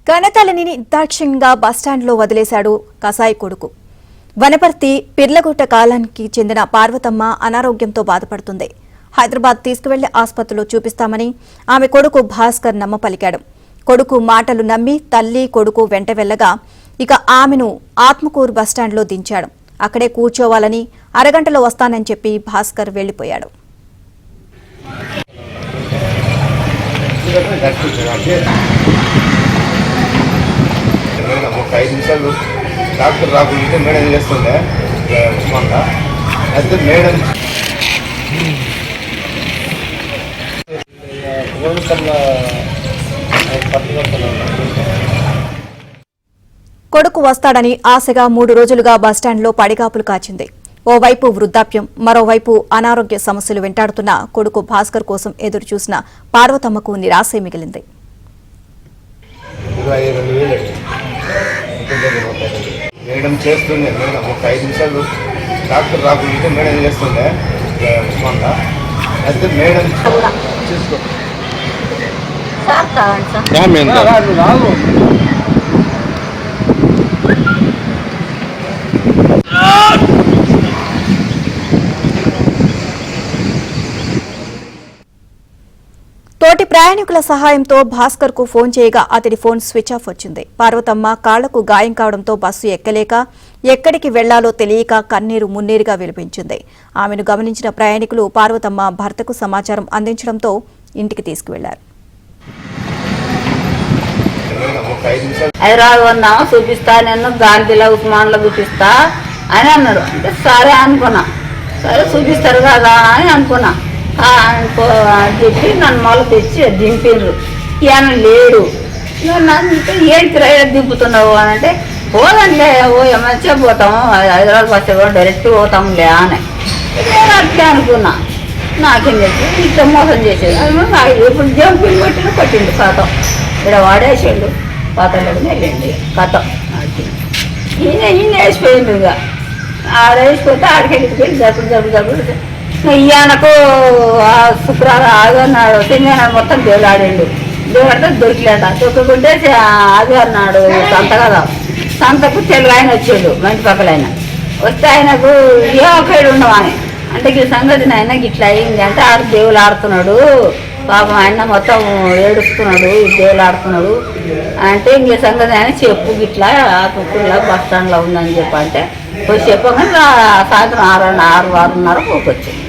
కనతలని నిర్దాక్ష్యంగా బస్టాండ్లో వదిలేశాడు కసాయి కొడుకు. వనపర్తి పిర్లగుట్ట కాలానికి చెందిన పార్వతమ్మ అనారోగ్యంతో బాధపడుతుంది. హైదరాబాద్ తీసుకువెళ్లి ఆసుపత్రిలో చూపిస్తామని ఆమె కొడుకు భాస్కర్ నమ్మ పలికాడు. కొడుకు మాటలు నమ్మి తల్లి కొడుకు వెంట వెళ్లగా ఇక ఆమెను ఆత్మకూరు బస్టాండ్లో దించాడు. అక్కడే కూర్చోవాలని అరగంటలో వస్తానని చెప్పి భాస్కర్ వెళ్లిపోయాడు. ఒక 5 నిమిషాలు డాక్టర్ రాకుంటే మేడం చేస్తుండే అయితే మేడం కొడుకు వస్తాడని ఆశగా 3 రోజులుగా బస్టాండ్లో పడిగాపులు కాచింది. ఓవైపు వృద్ధాప్యం, మరోవైపు అనారోగ్య సమస్యలు వెంటాడుతున్న కొడుకు భాస్కర్ కోసం ఎదురు చూసిన పార్వతమ్మకు నిరాశే మిగిలింది. మేడం చేస్తుండే ఒక 5 నిమిషాలు డాక్టర్ రాకుంటే మేడం చేస్తుండే అయితే మేడం చూసుకో తోటి ప్రయాణికుల సహాయంతో భాస్కర్ కు ఫోన్ చేయగా అతడి ఫోన్ స్విచ్ ఆఫ్ వచ్చింది. పార్వతమ్మ కాళ్లకు గాయం కావడంతో బస్సు ఎక్కలేక ఎక్కడికి వెళ్లాలో తెలియక కన్నీరు మున్నీరుగా వినిపించింది. ఆమెను గమనించిన ప్రయాణికులు పార్వతమ్మ భర్తకు సమాచారం అందించడంతో ఇంటికి తీసుకువెళ్లారు. హైదరాబాద్ చూపిస్తా, నేను గాంధీలో ఉస్మాన్లో చూపిస్తా అని అన్నాడు. అంటే సరే అనుకున్నా, సరే చూపిస్తారు కదా అని అనుకున్నా. చెప్పి నన్ను మొదలు తెచ్చి దింపిండ్రు. ఈయన లేడు. ఏంటి రైలు దింపుతున్నావు అని అంటే పోదంలే, మంచిగా పోతాము, హైదరాబాద్ బస్సు కూడా డైరెక్ట్ పోతాంలే అని నేను అట్లే అనుకున్నా. నాకేం చెప్పి ఇట్లా మోసం చేసేది. ఇప్పుడు జంపింగ్ కొట్టిండు కథం, ఇక్కడ వాడేసాడు పాతలోకి వెళ్ళండి కథం. ఈయన వేసిపోయిండు. ఇక ఆడేసిపోతే ఆడికెళ్ళి జరుపుడు ఈయనకు శుక్రవారం ఆదివారం శనివారం మొత్తం దేవులాడిండు. దేవుడితే దొరికిలేట దొరుకుంటే ఆదివారం నాడు సంత కదా, సంతకు తెలుగు ఆయన వచ్చాడు. మంచి పక్కల ఆయన వస్తే ఆయనకు ఏ ఒకడు ఉండమని అంటే ఈ సంగతి ఆయన ఇట్లా అయింది అంటే ఆడు దేవులు ఆడుతున్నాడు, పాపం ఆయన మొత్తం ఏడుస్తున్నాడు, దేవులు ఆడుతున్నాడు అంటే ఇంక సంగతి ఆయన చెప్పు ఇట్లా కుక్కర్లో బస్ స్టాండ్లో ఉందని చెప్పి అంటే పోయి చెప్పగానే సాయంత్రం 6:30 పోకొచ్చింది.